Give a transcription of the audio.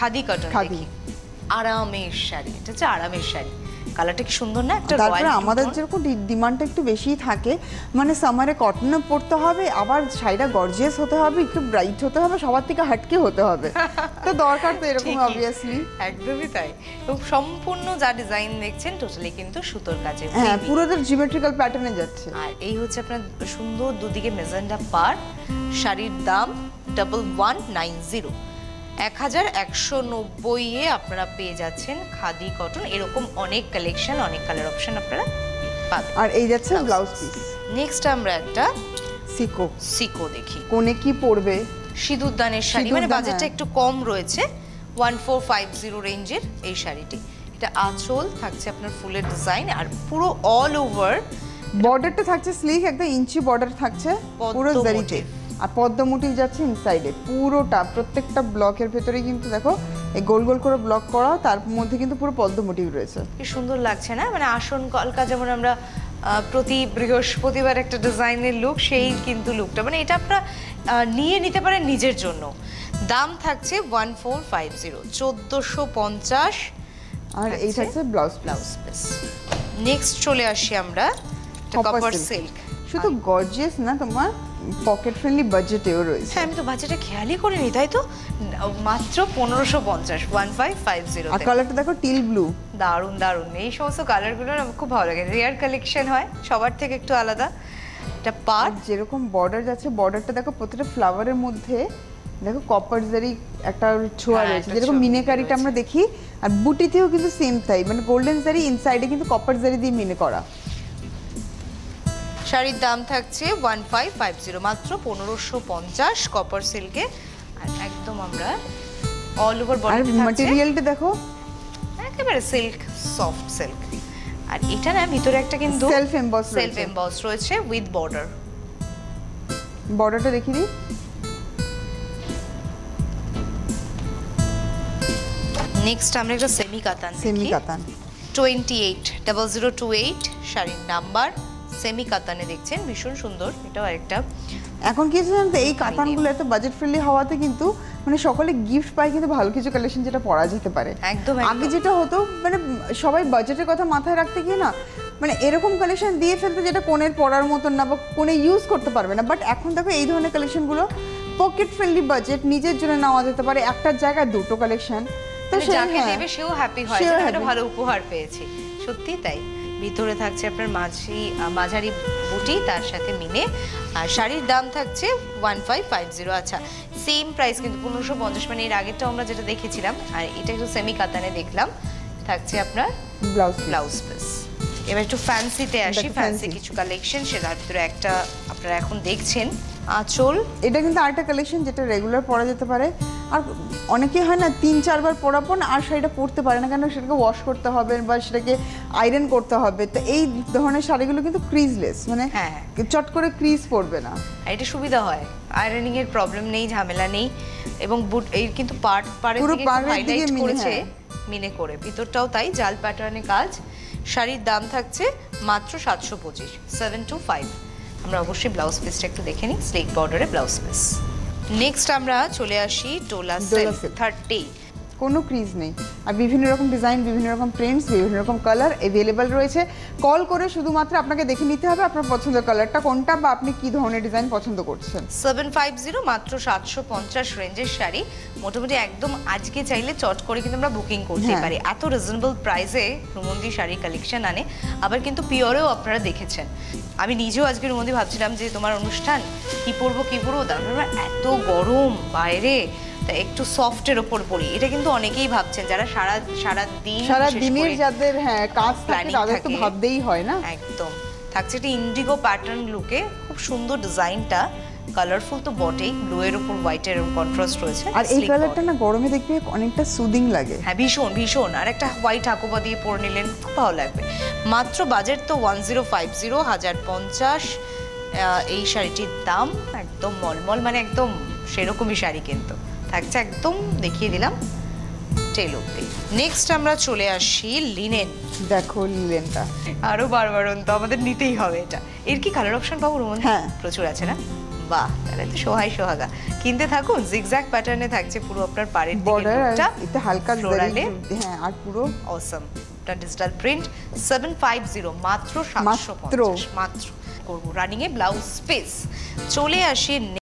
Khadi cotton দেখি, আরামের শাড়ি, এটা হচ্ছে আরামের শাড়ি। কালারটা কি সুন্দর না? একটা তারপরে আমাদের যেরকম ডিমান্ডটা একটু বেশিই থাকে, মানে সামারে কটনে পরতে হবে, আবার শাড়িটা গর্জিয়াস হতে হবে, একটু ব্রাইট হতে হবে, সবার থেকে হাটকে হতে হবে, তো দরকার তো এরকম অবভিয়াসলি। একদমই তাই। এবং সম্পূর্ণ যা ডিজাইন দেখছেন টোটালি কিন্তু সুতোর কাজে, হ্যাঁ পুরোটা জিওমেট্রিক্যাল প্যাটার্নে যাচ্ছে। আর এই হচ্ছে আপনার সুন্দর দুদিকে মেজেন্ডা পার। শাড়ির দাম 1190, 1190 আপনারা পেয়ে যাচ্ছেন খাদি কটন। এরকম অনেক কালেকশন, অনেক কালার অপশন আপনারা পাবেন। আর এই যাচ্ছে ব্লাউজ পিস। নেক্সট আমরা একটা সিকো দেখি। কোনে কি পড়বে? সিঁদুরদানের শাড়ি, মানে বাজেটটা একটু কম রয়েছে, 1450 রেঞ্জের এই শাড়িটি। এটা আঁচল থাকছে আপনার ফুলের ডিজাইন, আর পুরো অল ওভার বর্ডারটা থাকছে স্লিক, একটা ইঞ্চি বর্ডার থাকছে পুরো জারিতে, আর পদ্ম মোটিভ যাচ্ছে ইনসাইডে পুরোটা। প্রত্যেকটা ব্লকের ভেতরে কিন্তু দেখো এই গোল গোল করে ব্লক করা, তার মধ্যে কিন্তু পুরো পদ্ম মোটিভ রয়েছে। কি সুন্দর লাগছে না? মানে আসন কলকা যেমন আমরা প্রতি বৃহস্পতিবার একটা ডিজাইনের লুক, সেই কিন্তু লুকটা, মানে এটা আপনারা নিয়ে নিতে পারেন নিজের জন্য। দাম থাকছে 1450, 1450। আর এই থাকছে ব্লাউজ পিস। নেক্সট চলে আসি আমরা কপার সিল্ক। শুধু গর্জিয়াস না, তোমার পকেট ফ্রেন্ডলি বাজেটেও রয়েছে। হ্যাঁ, আমি তো বাজেটটা খেয়ালই করিনি, তাই তো। মাত্র 1550, 1550। আর কালারটা দেখো টিল ব্লু, দারুণ দারুণ। এই সমস্ত কালারগুলো আমার খুব ভালো লাগে, রেয়ার কালেকশন হয়, সবার থেকে একটু আলাদা। এটা পার যেরকম বর্ডার যাচ্ছে, বর্ডারটা দেখো প্রত্যেকটা ফ্লাওয়ারের মধ্যে দেখো কপার জারি একটা ছোঁয়া রয়েছে, যেরকম মিনেকারিটা আমরা দেখি, আর বুটিতেও কিন্তু সেম তাই, মানে গোল্ডেন জারি ইনসাইডে কিন্তু কপার জারি দিয়ে মিনে করা। শাড়ির দাম থাকছে 1550, মাত্র 1550 কপার সিল্কে। আর একদম আমরা অল ওভার বডি থাকছে, ম্যাটেরিয়ালটা দেখো একেবারে সিল্ক, সফট সিল্ক। আর এটা না ভিতরে একটা কিন্তু সেলফ এমবস রয়েছে উইথ বর্ডার। বর্ডারটা দেখিয়ে দিই। নেক্সট আমরা একটা সেমি কাতান, 280028 শাড়ির নাম্বার, সেমি কাতানে দেখছেন, ভীষণ সুন্দর। এটাও একটা এখন কি জানেন তো, এই কাতানগুলো এত বাজেট ফ্রেন্ডলি হওয়াতে কিন্তু মানে সকলে গিফট পায় কিন্তু ভালো কিছু কালেকশন যেটা পরা যেতে পারে। একদম। আগে যেটা হতো মানে সবাই বাজেটের কথা মাথায় রাখতে গিয়ে না মানে এরকম কালেকশন দিয়ে ফেলতে যেটা কোণের পরার মতন না বা কোণে ইউজ করতে পারবে না, বাট এখন দেখো এই ধরনের কালেকশনগুলো পকেট ফ্রেন্ডলি বাজেট, নিজের জন্য নেওয়া যেতে পারে, একটার জায়গায় দুটো কালেকশন, তো যাকে দেবে সেও হ্যাপি হয়, একটা ভালো উপহার পেয়েছি। সত্যি তাই। ভিতরে থাকছে আপনার মাঝারি বুটি, তার সাথে মিনে। আর শাড়ির দাম থাকছে 1550। আচ্ছা, সেম প্রাইস কিন্তু 1550, মানে এর আগেরটা আমরা যেটা দেখেছিলাম। আর এটা একটু সেমি কাতানে দেখলাম, থাকছে আপনার ব্লাউজ পিস। এবার একটু ফ্যান্সিতে আসি, ফ্যান্সি কিছু কালেকশন, সেটার ভিতরে একটা আপনারা এখন দেখছেন আঁচল। এটা কিন্তু আরেকটা কালেকশন যেটা রেগুলার পরা যেতে পারে, আর অনেকে হয় না 3-4 বার পরা পর আর শাড়িটা পরতে পারে না, কেন সেটাকে ওয়াশ করতে হবে বা সেটাকে আয়রন করতে হবে। তো এই ধরনের শাড়িগুলো কিন্তু ক্রিজলেস, মানে চট করে ক্রিজ পড়বে না, এটা সুবিধা হয়, আয়রনিং এর প্রবলেম নেই, ঝামেলা নেই। এবং এই কিন্তু পাড়ের দিকে হাইলাইট করেছে মিনে করে, ভিতরটাও তাই জাল প্যাটার্নে কাজ। শাড়ির দাম থাকছে মাত্র 725, 725। আমরা অবশ্যই ব্লাউজ পিসটা একটু দেখে নিই, স্লিক বর্ডারে ব্লাউজ পিস। নেক্সট আমরা চলে আসি ডোলা সিল্ক 30। কোনো ক্রিজ নেই, আর বিভিন্ন রকম ডিজাইন, বিভিন্ন রকম প্রিন্টস, বিভিন্ন রকম কালার অ্যাভেলেবেল রয়েছে। কল করে শুধুমাত্র আপনাকে দেখে নিতে হবে আপনার পছন্দের কালারটা কোনটা বা আপনি কি ধরনের ডিজাইন পছন্দ করছেন। 750, মাত্র 750 রেঞ্জের শাড়ি। মোটামুটি একদম আজকে চাইলে চট করে কিন্তু আমরা বুকিং করতে পারি, এত রিজনেবল প্রাইসে রুমন্দি শাড়ি কালেকশন আনে। আবার কিন্তু পিওরেও আপনারা দেখেছেন, আমি নিজেও আজকে রুমন্দি ভাবছিলাম যে তোমার অনুষ্ঠান কি পরবো তারপর এত গরম বাইরে, একটু সফটের ওপর পরি। এটা কিন্তু অনেকেই ভাবছেন যারা সারা দিনের যাদের কাজ থাকে তাদের তো ভাবতেই হয় না। একদম। থাকছে একটা ইন্ডিগো প্যাটার্ন লুকে, খুব সুন্দর ডিজাইনটা, কালারফুল তো বটেই, ব্লু এর উপর হোয়াইট এর কন্ট্রাস্ট রয়েছে। আর এই কালারটা না গরমে দেখবে অনেকটা সুদিং লাগে। হ্যাঁ, ভীষণ ভীষণ। আর একটা হোয়াইট হাকোবা দিয়ে পরে নিলেন, খুব ভালো লাগবে। মাত্র বাজেট তো 1050, 1050 এই শাড়িটির দাম। একদম মলমল, মানে একদম সেরকমই শাড়ি কিন্তু থাকছে, একদম দেখিয়ে দিলাম টেল অব্দি। নেক্সট আমরা চলে আসি লিনেন। দেখো লিনেনটা আরো বারবারন্ত, আমাদের নিতেই হবে এটা। এর কি কালার অপশন পাবো রুমন? হ্যাঁ, প্রচুর আছে না? বাহ, তাহলে তো সোহাগা কিনতে থাকুন। জিগজ্যাগ প্যাটার্নে থাকছে পুরো আপনার পাড়ের বর্ডার, দিকে, এটা হালকা ফ্লোরালে, হ্যাঁ, আর পুরো অসম। এটা ডিজিটাল প্রিন্ট 750, মাত্র 750 মাত্র। করব রানিং এ ব্লাউজ পিস। চলে আসি